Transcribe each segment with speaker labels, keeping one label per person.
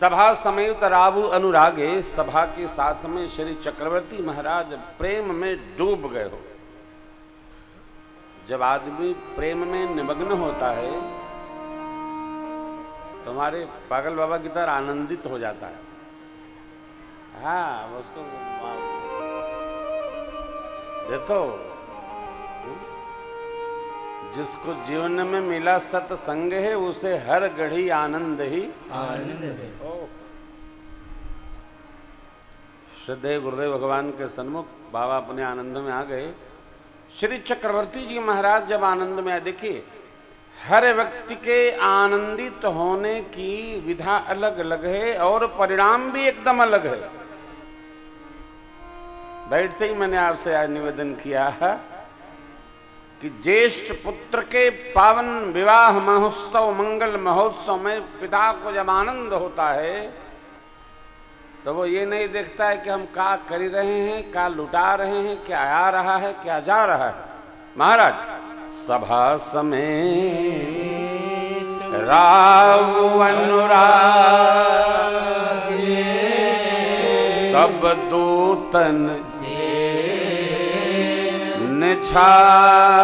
Speaker 1: सभा समेत रावु अनुरागे, सभा के साथ में श्री चक्रवर्ती महाराज प्रेम में डूब गए हो। जब आदमी प्रेम में निमग्न होता है तो हमारे पागल बाबा की तरह आनंदित हो जाता है। हाँ, उसको देखो, जिसको जीवन में मिला सत्संग है उसे हर घड़ी आनंद ही आनंद है। श्रद्धेय गुरुदेव भगवान के सन्मुख बाबा अपने आनंद में आ गए। श्री चक्रवर्ती जी महाराज जब आनंद में आए, देखिए हर व्यक्ति के आनंदित होने की विधा अलग अलग है और परिणाम भी एकदम अलग है। बैठते ही मैंने आपसे आज निवेदन किया कि ज्येष्ठ पुत्र के पावन विवाह महोत्सव मंगल महोत्सव में पिता को जब आनंद होता है तो वो ये नहीं देखता है कि हम क्या कर रहे हैं, क्या लुटा रहे हैं, क्या आ रहा है, क्या जा रहा है। महाराज, सभा समेत रावु अनुराग, तब दूतन निछावरी।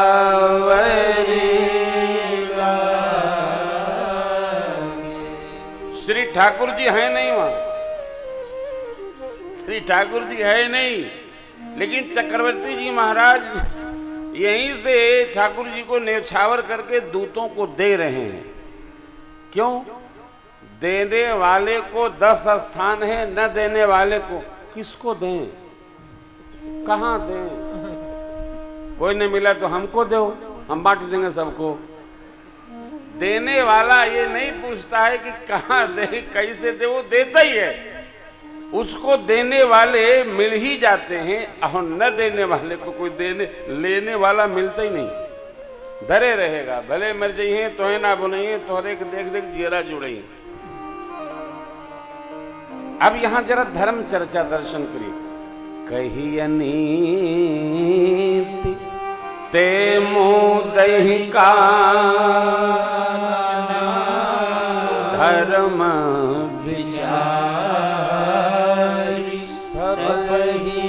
Speaker 1: श्री ठाकुर जी हैं नहीं वहां, श्री ठाकुर जी है नहीं, लेकिन चक्रवर्ती जी महाराज यहीं से ठाकुर जी को न्यौछावर करके दूतों को दे रहे हैं। क्यों? देने वाले को 10 स्थान है, न देने वाले को किसको दें, कहां दें? कोई नहीं मिला तो हमको दो, हम बांट देंगे सबको। देने वाला ये नहीं पूछता है कि कहां दे, कैसे दे, वो देता ही है। उसको देने वाले मिल ही जाते हैं और न देने वाले को कोई लेने वाला मिलता ही नहीं। धरे रहेगा, भले मर जाइए तो है ना बुनाइए, तोहरे के देख देख जीरा जुड़े। अब यहां जरा धर्म चर्चा दर्शन करिए। कही नीति ते मुदहि का धर्म विचारी, सब ही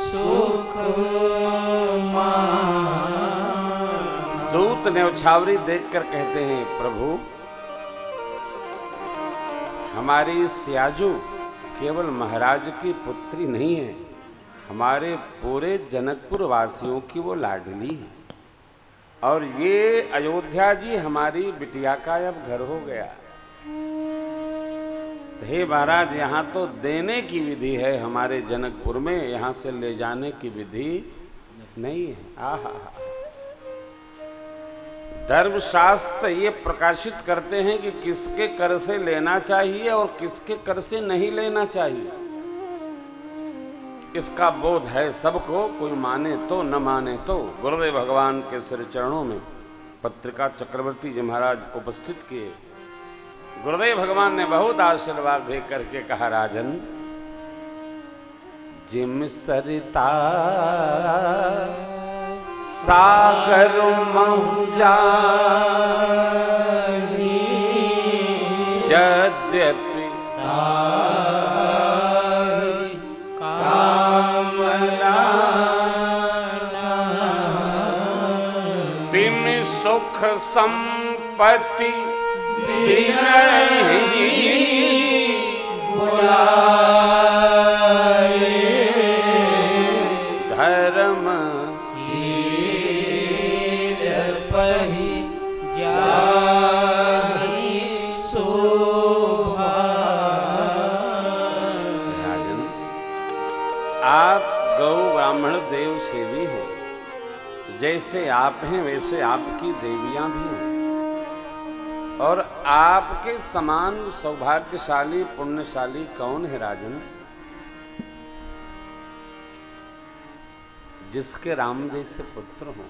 Speaker 1: सुख मान। दूत न्यौछावरी देखकर कहते हैं, प्रभु हमारी स्याजू केवल महाराज की पुत्री नहीं है, हमारे पूरे जनकपुर वासियों की वो लाडली है। और ये अयोध्या जी हमारी बिटिया का अब घर हो गया। तो हे महाराज, यहाँ तो देने की विधि है हमारे जनकपुर में, यहाँ से ले जाने की विधि नहीं है। आहा, धर्मशास्त्र ये प्रकाशित करते हैं कि किसके कर से लेना चाहिए और किसके कर से नहीं लेना चाहिए। इसका बोध है सबको, कोई माने तो न माने तो। गुरुदेव भगवान के श्री चरणों में पत्रिका चक्रवर्ती जी महाराज उपस्थित किए। गुरुदेव भगवान ने बहुत आशीर्वाद दे करके कहा, राजन जिम सरिता सागर महुजाही, यद्यपि तिम सुख संपत्ति बुलाए, धर्म शील पहि जाहि शोभा। राजन, आप गौ ब्राह्मण देव सेवी हो, जैसे आप हैं वैसे आपकी देवियां भी हैं। और आपके समान सौभाग्यशाली पुण्यशाली कौन है राजन? जिसके राम जैसे पुत्र हों।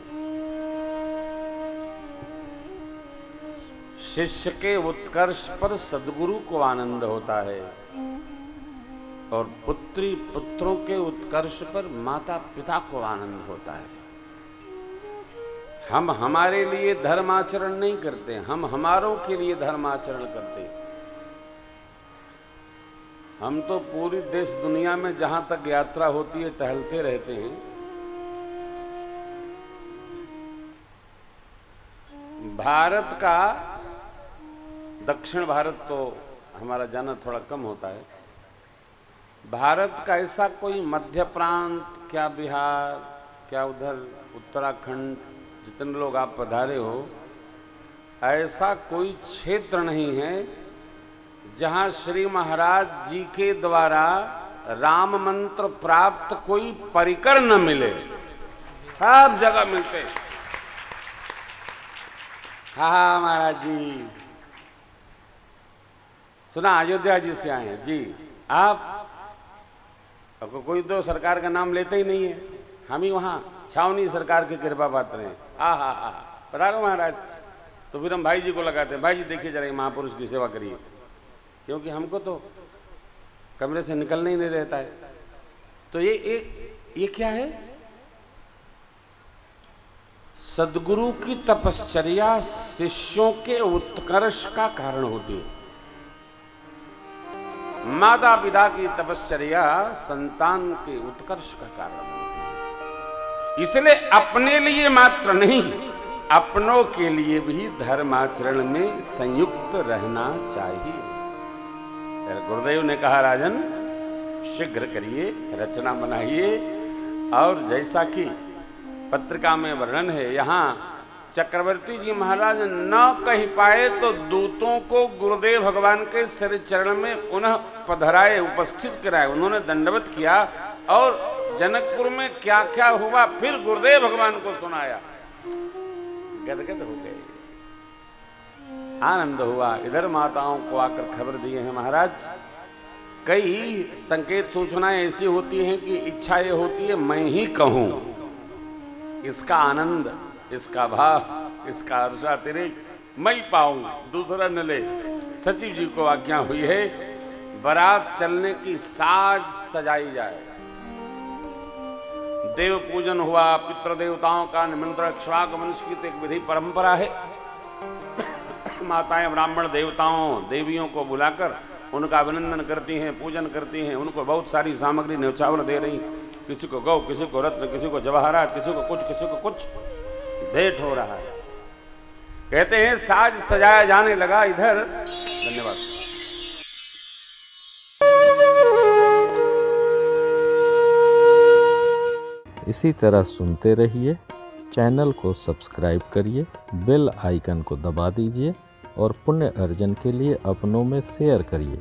Speaker 1: शिष्य के उत्कर्ष पर सद्गुरु को आनंद होता है और पुत्री पुत्रों के उत्कर्ष पर माता पिता को आनंद होता है। हम हमारे लिए धर्माचरण नहीं करते, हम हमारों के लिए धर्माचरण करते। हम तो पूरी देश दुनिया में जहां तक यात्रा होती है टहलते रहते हैं। भारत का, दक्षिण भारत तो हमारा जाना थोड़ा कम होता है, भारत का ऐसा कोई मध्य प्रांत, क्या बिहार, क्या उधर उत्तराखंड, जितने लोग आप पधारे हो, ऐसा कोई क्षेत्र नहीं है जहां श्री महाराज जी के द्वारा राम मंत्र प्राप्त कोई परिकर न मिले। सब जगह मिलते। हाँ महाराज जी, सुना अयोध्या जी से आए हैं जी। आप आपको कोई तो सरकार का नाम लेते ही नहीं है, हम ही वहां छावनी सरकार की कृपा पात्र हैं। हा पधारो महाराज। तो फिर हम भाई जी को लगाते हैं, भाई जी देखिए जरा महापुरुष की सेवा करिए, क्योंकि हमको तो कमरे से निकलना ही नहीं रहता है। तो ये क्या है? सदगुरु की तपश्चर्या शिष्यों के उत्कर्ष का कारण होती है। माता पिता की तपश्चर्या संतान के उत्कर्ष का कारण होती है। इसलिए अपने लिए मात्र नहीं, अपनों के लिए भी धर्माचरण में संयुक्त रहना चाहिए। गुरुदेव ने कहा, राजन शीघ्र करिए, रचना बनाइए। और जैसा कि पत्रिका में वर्णन है, यहाँ चक्रवर्ती जी महाराज न कह पाए तो दूतों को गुरुदेव भगवान के श्री चरण में पुनः पधराए, उपस्थित कराए। उन्होंने दंडवत किया और जनकपुर में क्या क्या हुआ फिर गुरुदेव भगवान को सुनाया। गदगद हो गए, आनंद हुआ। इधर माताओं को आकर खबर दिए हैं महाराज। कई संकेत सूचनाएं ऐसी होती हैं कि इच्छा ये होती है मैं ही कहूं, इसका आनंद, इसका भाव, इसका हर्षा तेरे मैं पाऊं, दूसरा न ले। सचिव जी को आज्ञा हुई है बारात चलने की साज सजाई जाए। देव पूजन हुआ, पितृ देवताओं का निमंत्रण, इक्ष्वाक वंश की तो एक विधि परंपरा है। माताएं ब्राह्मण देवताओं देवियों को बुलाकर उनका अभिनंदन करती हैं, पूजन करती हैं, उनको बहुत सारी सामग्री न्यौछावर दे रही। किसी को गौ, किसी को रत्न, किसी को जवाहरात, किसी को कुछ, किसी को कुछ भेंट हो रहा है। कहते हैं साज सजाया जाने लगा इधर। धन्यवाद।
Speaker 2: इसी तरह सुनते रहिए, चैनल को सब्सक्राइब करिए, बेल आइकन को दबा दीजिए और पुण्य अर्जन के लिए अपनों में शेयर करिए।